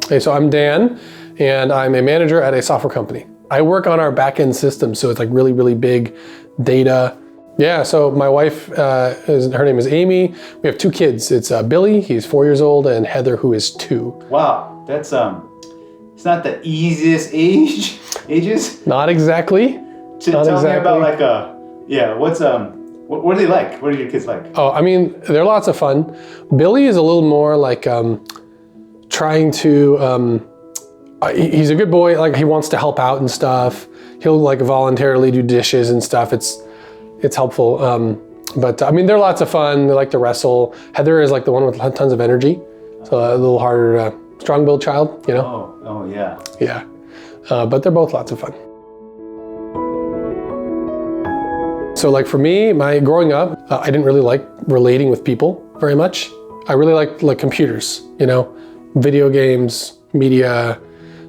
Hey, so I'm Dan, and I'm a manager at a software company. I work on our back-end system, so it's like really, really big data. Yeah, so my wife, her name is Amy. We have two kids. It's Billy, he's 4 years old, and Heather, who is 2. Wow, that's it's not the easiest ages. Not exactly. Tell me about what are they like? What are your kids like? Oh, I mean, they're lots of fun. Billy is a little more like trying to, he's a good boy, like he wants to help out and stuff. He'll like voluntarily do dishes and stuff. It's helpful. But I mean, they're lots of fun. They like to wrestle. Heather is like the one with tons of energy. So a little harder, strong-willed child, you know? Oh yeah. Yeah. But they're both lots of fun. So like for me, growing up, I didn't really like relating with people very much. I really liked like computers, you know, video games, media.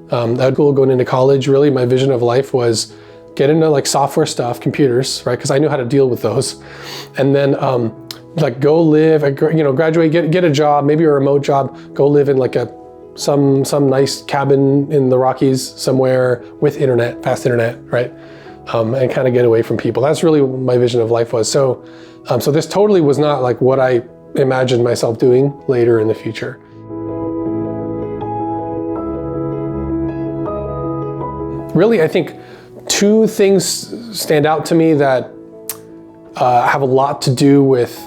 That cool going into college, really my vision of life was get into like software stuff, computers, right? Because I knew how to deal with those. And then like go live, graduate, get a job, maybe a remote job, go live in like some nice cabin in the Rockies somewhere with internet, fast internet, right? And kind of get away from people. That's really what my vision of life was. So this totally was not like what I imagined myself doing later in the future. Really, I think 2 things stand out to me that have a lot to do with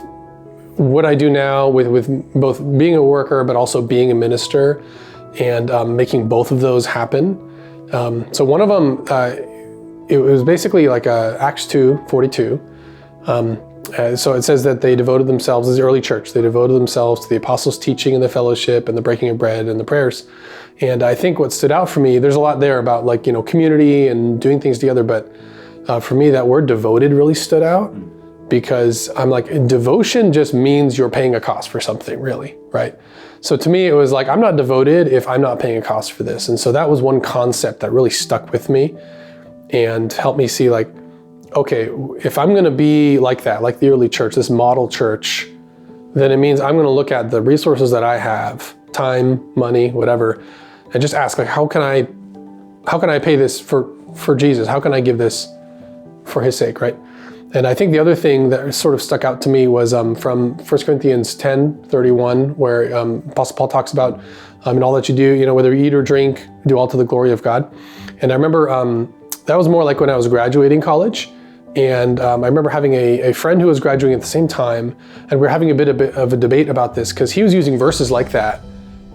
what I do now, with both being a worker, but also being a minister, and making both of those happen. So one of them, it was basically like Acts 2:42. So it says that they devoted themselves, as the early church, they devoted themselves to the apostles' teaching and the fellowship and the breaking of bread and the prayers. And I think what stood out for me, there's a lot there about like, community and doing things together, but for me, that word devoted really stood out because I'm like, devotion just means you're paying a cost for something, really, right? So to me, it was like, I'm not devoted if I'm not paying a cost for this. And so that was one concept that really stuck with me and helped me see like, okay, if I'm gonna be like that, like the early church, this model church, then it means I'm gonna look at the resources that I have, time, money, whatever, and just ask like, how can I pay this for Jesus? How can I give this for his sake, right? And I think the other thing that sort of stuck out to me was from 1 Corinthians 10:31, where Apostle Paul talks about in all that you do, whether you eat or drink, do all to the glory of God. And I remember that was more like when I was graduating college. And I remember having a friend who was graduating at the same time, and we were having a bit of a debate about this because he was using verses like that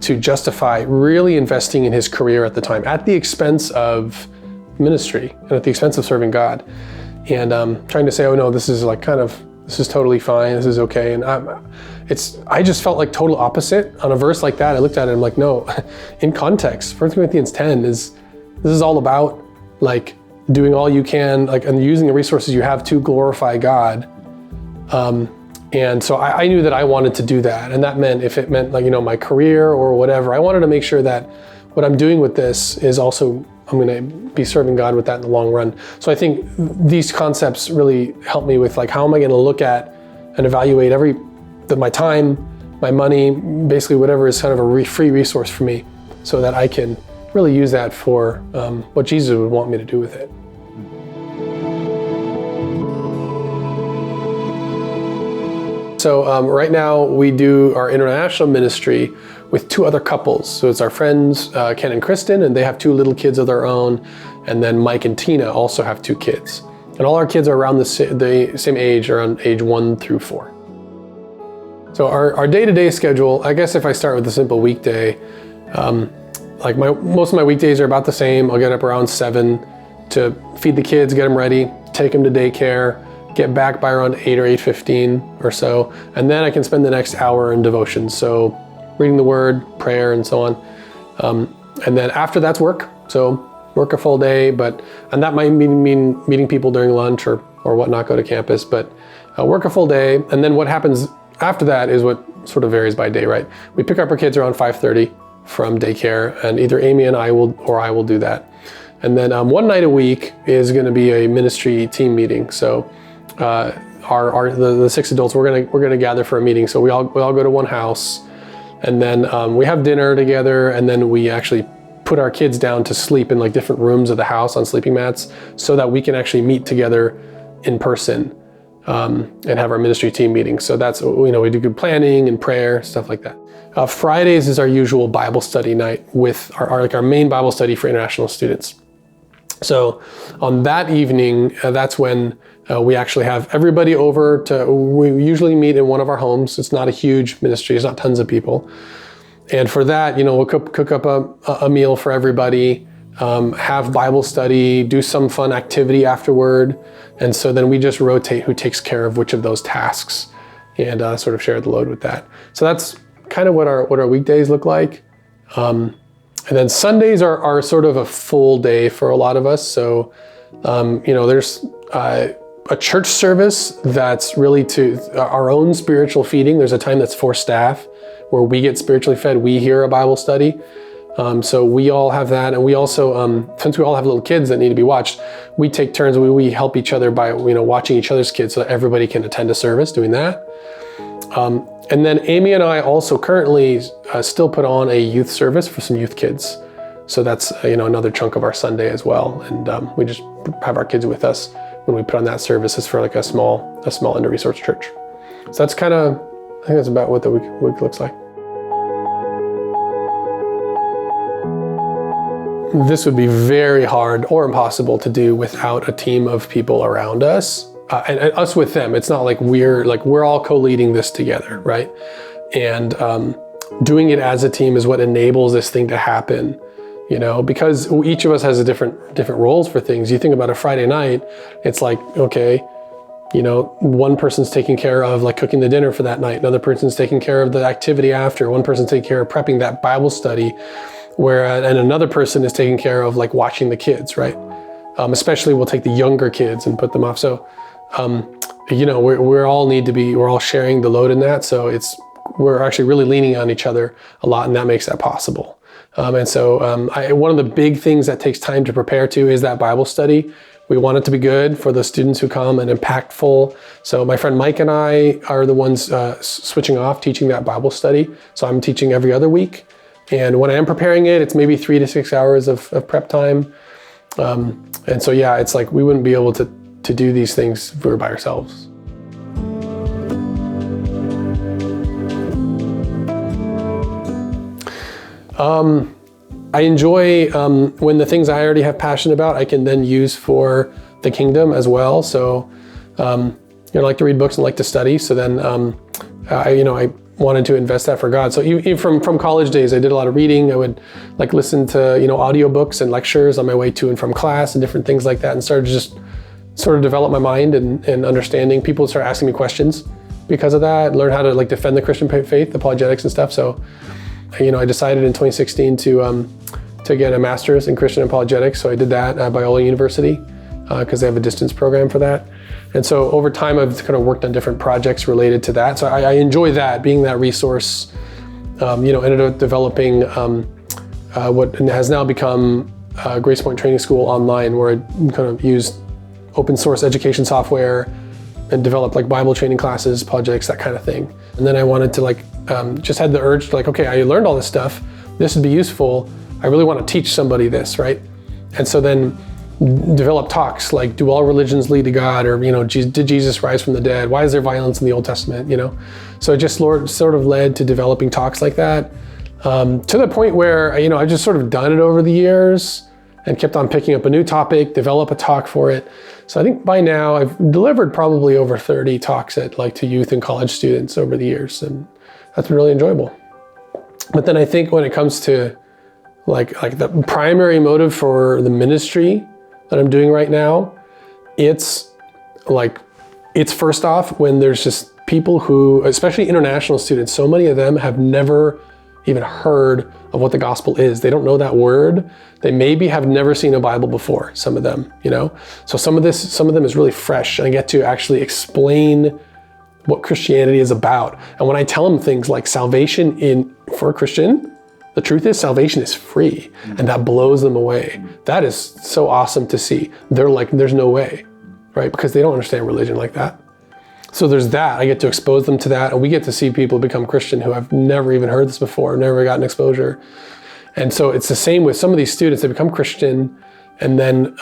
to justify really investing in his career at the time, at the expense of ministry and at the expense of serving God. And trying to say, oh no, this is totally fine, this is okay. And I just felt like total opposite on a verse like that. I looked at it and I'm like, no, in context, 1 Corinthians 10 this is all about like doing all you can, like, and using the resources you have to glorify God. And so I knew that I wanted to do that. And that meant, if it meant like, my career or whatever, I wanted to make sure that what I'm doing with this is also, I'm gonna be serving God with that in the long run. So I think these concepts really help me with like, how am I gonna look at and evaluate my time, my money, basically whatever is kind of a free resource for me, so that I can really use that for what Jesus would want me to do with it. So right now we do our international ministry with 2 other couples. So it's our friends, Ken and Kristen, and they have 2 little kids of their own. And then Mike and Tina also have 2 kids. And all our kids are around the same age, around age 1 through 4. So our day-to-day schedule, I guess if I start with a simple weekday, like most of my weekdays are about the same. I'll get up around 7 to feed the kids, get them ready, take them to daycare, get back by around 8 or 8:15 or so, and then I can spend the next hour in devotion. So reading the word, prayer, and so on. And then after that's work. So work a full day, and that might mean meeting people during lunch or whatnot, go to campus, but work a full day. And then what happens after that is what sort of varies by day, right? We pick up our kids around 5:30 from daycare, and either Amy and I will do that. And then one night a week is going to be a ministry team meeting. So the 6 adults, we're gonna gather for a meeting. So we all go to one house, And then we have dinner together, and then we actually put our kids down to sleep in like different rooms of the house on sleeping mats so that we can actually meet together in person and have our ministry team meetings. So that's, we do good planning and prayer, stuff like that. Fridays is our usual Bible study night with our main Bible study for international students. So on that evening, that's when we actually have everybody over we usually meet in one of our homes. It's not a huge ministry, it's not tons of people. And for that, we'll cook up a meal for everybody, have Bible study, do some fun activity afterward. And so then we just rotate who takes care of which of those tasks and sort of share the load with that. So that's kind of what our weekdays look like. And then Sundays are sort of a full day for a lot of us. So, there's a church service that's really to our own spiritual feeding. There's a time that's for staff where we get spiritually fed. We hear a Bible study. So we all have that. And we also, since we all have little kids that need to be watched, we take turns. We help each other by, watching each other's kids so that everybody can attend a service doing that. And then Amy and I also currently still put on a youth service for some youth kids. So that's, another chunk of our Sunday as well. And we just have our kids with us when we put on that service. It's for like a small under-resourced church. So that's I think that's about what the week looks like. This would be very hard or impossible to do without a team of people around us. And us with them. It's not like we're all co-leading this together, right? And doing it as a team is what enables this thing to happen, because each of us has a different roles for things. You think about a Friday night, it's like, okay, one person's taking care of like cooking the dinner for that night. Another person's taking care of the activity after. One person's taking care of prepping that Bible study, and another person is taking care of like watching the kids, right? Especially we'll take the younger kids and put them off. So, we're all sharing the load in that. So we're actually really leaning on each other a lot, and that makes that possible. And so one of the big things that takes time to prepare to is that Bible study. We want it to be good for the students who come and impactful. So my friend Mike and I are the ones switching off teaching that Bible study. So I'm teaching every other week. And when I am preparing it, it's maybe 3 to 6 hours of prep time. And so, yeah, it's like we wouldn't be able to do these things if we were by ourselves. I enjoy when the things I already have passion about, I can then use for the kingdom as well. So, I like to read books and like to study. So then, I wanted to invest that for God. So even from college days, I did a lot of reading. I would like listen to, audiobooks and lectures on my way to and from class and different things like that, and started to just sort of develop my mind and understanding. People started asking me questions because of that, learn how to like defend the Christian faith, apologetics and stuff. So, I decided in 2016 to get a master's in Christian apologetics. So I did that at Biola University because they have a distance program for that. And so over time, I've kind of worked on different projects related to that. So I enjoy that, being that resource. Ended up developing what has now become Grace Point Training School online, where I kind of used open source education software and developed like Bible training classes, apologetics, that kind of thing. And then I wanted to just had the urge to okay, I learned all this stuff. This would be useful. I really want to teach somebody this, right? And so then develop talks like, do all religions lead to God? Or, did Jesus rise from the dead? Why is there violence in the Old Testament? So it just sort of led to developing talks like that, to the point where, I've just sort of done it over the years and kept on picking up a new topic, develop a talk for it. So I think by now I've delivered probably over 30 talks to youth and college students over the years. And that's been really enjoyable. But then I think when it comes to like the primary motive for the ministry that I'm doing right now, it's first off when there's just people who, especially international students, so many of them have never even heard of what the gospel is. They don't know that word. They maybe have never seen a Bible before, some of them, So some of them is really fresh, and I get to actually explain what Christianity is about. And when I tell them things like salvation for a Christian, the truth is salvation is free, and that blows them away. That is so awesome to see. They're like, there's no way, right? Because they don't understand religion like that. So there's that. I get to expose them to that, and we get to see people become Christian who have never even heard this before, never gotten exposure. And so it's the same with some of these students. They become Christian, and then,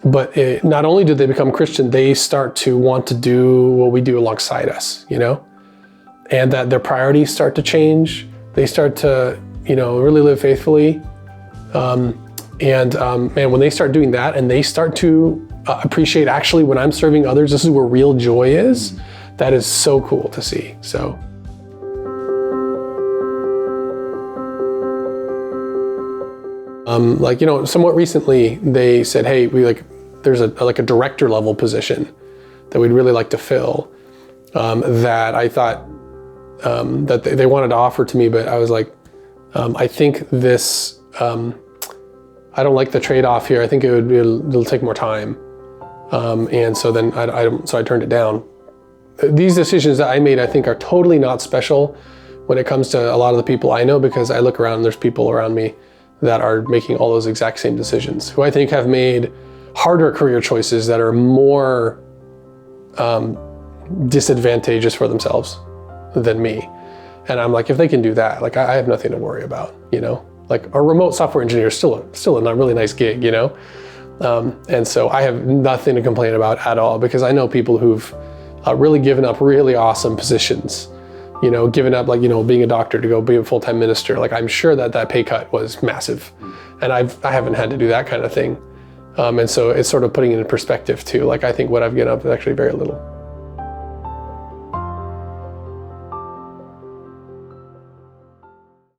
not only do they become Christian, they start to want to do what we do alongside us, and that their priorities start to change. They start to, really live faithfully. When they start doing that, and they start to appreciate, actually, when I'm serving others, this is where real joy is. That is so cool to see. So. Somewhat recently, they said, hey, there's a director level position that we'd really like to fill, that I thought that they wanted to offer to me, but I was like, I think this, I don't like the trade-off here. I think it'll take more time. And so then I turned it down. These decisions that I made, I think, are totally not special when it comes to a lot of the people I know, because I look around and there's people around me that are making all those exact same decisions, who I think have made harder career choices that are more disadvantageous for themselves than me. And I'm like, if they can do that, I have nothing to worry about, a remote software engineer is still a really nice gig, and so I have nothing to complain about at all, because I know people who've really given up really awesome positions, given up being a doctor to go be a full-time minister. I'm sure that pay cut was massive, and I haven't had to do that kind of thing. And so it's sort of putting it in perspective too. I think what I've given up is actually very little.